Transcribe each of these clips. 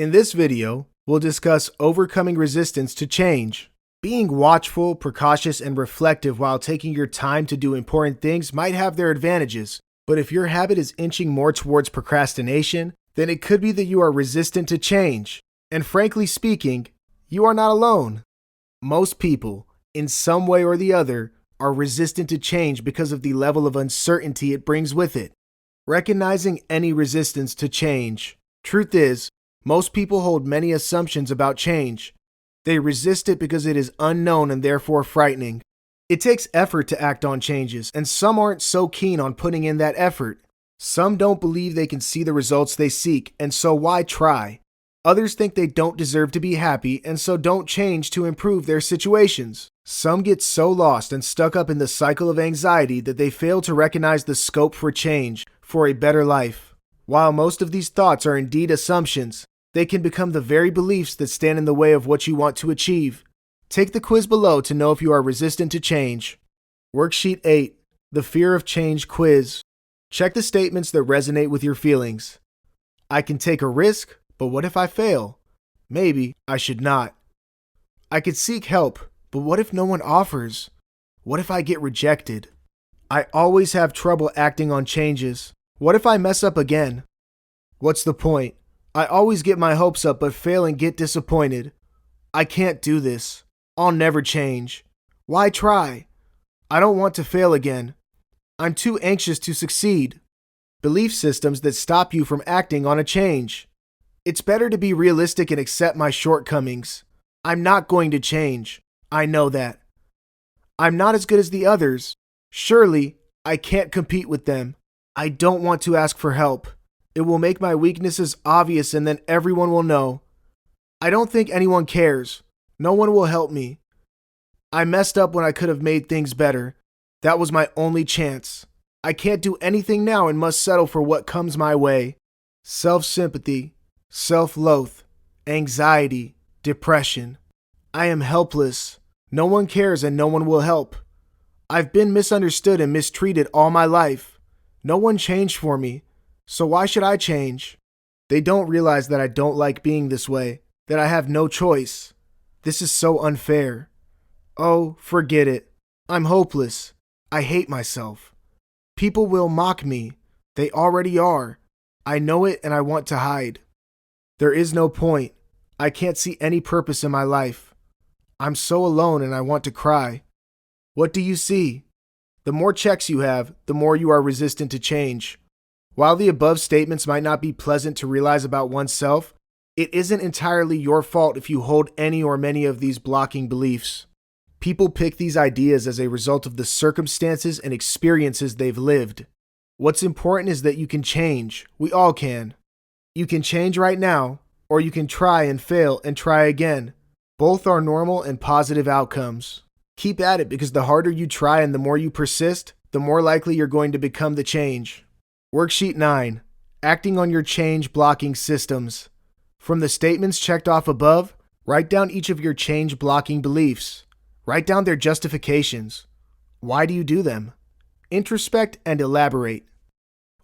In this video, we'll discuss overcoming resistance to change. Being watchful, precautious, and reflective while taking your time to do important things might have their advantages, but if your habit is inching more towards procrastination, then it could be that you are resistant to change. And frankly speaking, you are not alone. Most people, in some way or the other, are resistant to change because of the level of uncertainty it brings with it. Recognizing any resistance to change. Truth is, most people hold many assumptions about change. They resist it because it is unknown and therefore frightening. It takes effort to act on changes, and some aren't so keen on putting in that effort. Some don't believe they can see the results they seek, and so why try? Others think they don't deserve to be happy, and so don't change to improve their situations. Some get so lost and stuck up in the cycle of anxiety that they fail to recognize the scope for change, for a better life. While most of these thoughts are indeed assumptions, they can become the very beliefs that stand in the way of what you want to achieve. Take the quiz below to know if you are resistant to change. Worksheet 8, the Fear of Change Quiz. Check the statements that resonate with your feelings. I can take a risk, but what if I fail? Maybe I should not. I could seek help, but what if no one offers? What if I get rejected? I always have trouble acting on changes. What if I mess up again? What's the point? I always get my hopes up but fail and get disappointed. I can't do this. I'll never change. Why try? I don't want to fail again. I'm too anxious to succeed. Belief systems that stop you from acting on a change. It's better to be realistic and accept my shortcomings. I'm not going to change. I know that. I'm not as good as the others. Surely, I can't compete with them. I don't want to ask for help. It will make my weaknesses obvious and then everyone will know. I don't think anyone cares. No one will help me. I messed up when I could have made things better. That was my only chance. I can't do anything now and must settle for what comes my way. Self-sympathy, self-loathe, anxiety, depression. I am helpless. No one cares and no one will help. I've been misunderstood and mistreated all my life. No one changed for me. So why should I change? They don't realize that I don't like being this way, that I have no choice. This is so unfair. Oh, forget it. I'm hopeless. I hate myself. People will mock me. They already are. I know it and I want to hide. There is no point. I can't see any purpose in my life. I'm so alone and I want to cry. What do you see? The more checks you have, the more you are resistant to change. While the above statements might not be pleasant to realize about oneself, it isn't entirely your fault if you hold any or many of these blocking beliefs. People pick these ideas as a result of the circumstances and experiences they've lived. What's important is that you can change. We all can. You can change right now, or you can try and fail and try again. Both are normal and positive outcomes. Keep at it because the harder you try and the more you persist, the more likely you're going to become the change. Worksheet 9, acting on your change blocking systems. From the statements checked off above, write down each of your change blocking beliefs. Write down their justifications. Why do you do them? Introspect and elaborate.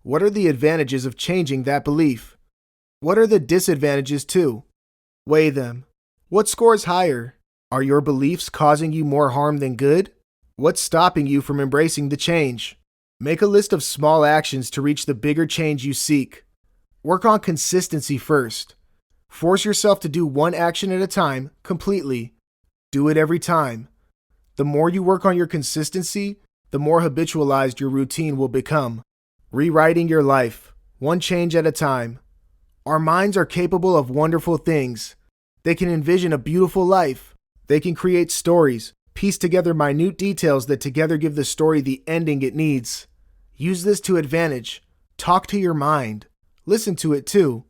What are the advantages of changing that belief? What are the disadvantages too? Weigh them. What scores higher? Are your beliefs causing you more harm than good? What's stopping you from embracing the change? Make a list of small actions to reach the bigger change you seek. Work on consistency first. Force yourself to do one action at a time, completely. Do it every time. The more you work on your consistency, the more habitualized your routine will become. Rewriting your life, one change at a time. Our minds are capable of wonderful things. They can envision a beautiful life. They can create stories, piece together minute details that together give the story the ending it needs. Use this to advantage. Talk to your mind. Listen to it too.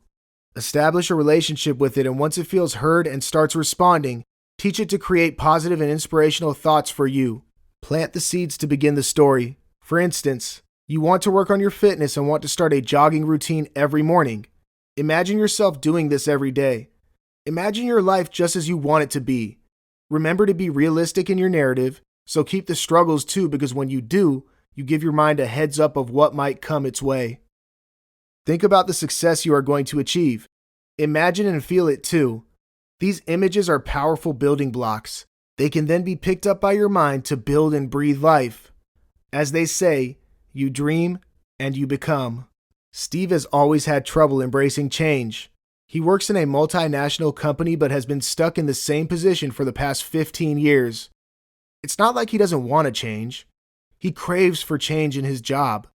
Establish a relationship with it, and once it feels heard and starts responding, teach it to create positive and inspirational thoughts for you. Plant the seeds to begin the story. For instance, you want to work on your fitness and want to start a jogging routine every morning. Imagine yourself doing this every day. Imagine your life just as you want it to be. Remember to be realistic in your narrative, so keep the struggles too, because when you do, you give your mind a heads up of what might come its way. Think about the success you are going to achieve. Imagine and feel it too. These images are powerful building blocks. They can then be picked up by your mind to build and breathe life. As they say, you dream and you become. Steve has always had trouble embracing change. He works in a multinational company but has been stuck in the same position for the past 15 years. It's not like he doesn't want to change. He craves for change in his job.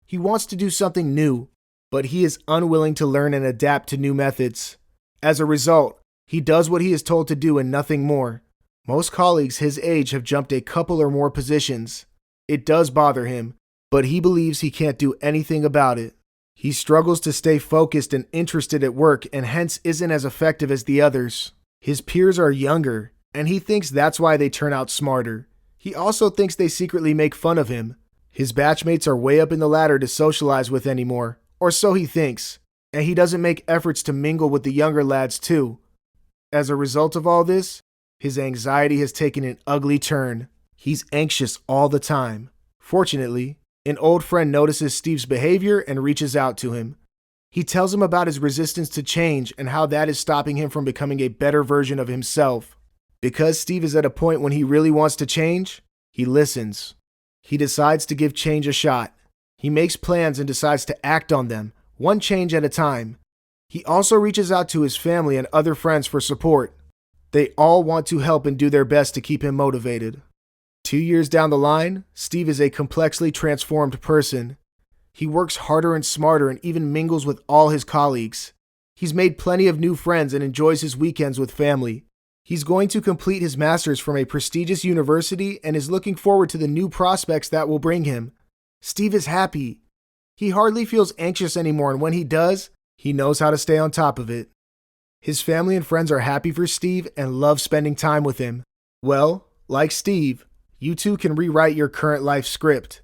He wants to do something new, but he is unwilling to learn and adapt to new methods. As a result, he does what he is told to do and nothing more. Most colleagues his age have jumped a couple or more positions. It does bother him, but he believes he can't do anything about it. He struggles to stay focused and interested at work and hence isn't as effective as the others. His peers are younger, and he thinks that's why they turn out smarter. He also thinks they secretly make fun of him. His batchmates are way up in the ladder to socialize with anymore, or so he thinks, and he doesn't make efforts to mingle with the younger lads too. As a result of all this, his anxiety has taken an ugly turn. He's anxious all the time. Fortunately, an old friend notices Steve's behavior and reaches out to him. He tells him about his resistance to change and how that is stopping him from becoming a better version of himself. Because Steve is at a point when he really wants to change, he listens. He decides to give change a shot. He makes plans and decides to act on them, one change at a time. He also reaches out to his family and other friends for support. They all want to help and do their best to keep him motivated. 2 years down the line, Steve is a complexly transformed person. He works harder and smarter and even mingles with all his colleagues. He's made plenty of new friends and enjoys his weekends with family. He's going to complete his master's from a prestigious university and is looking forward to the new prospects that will bring him. Steve is happy. He hardly feels anxious anymore, and when he does, he knows how to stay on top of it. His family and friends are happy for Steve and love spending time with him. Well, like Steve, you too can rewrite your current life script.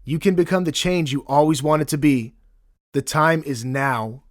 You can become the change you always wanted to be. The time is now.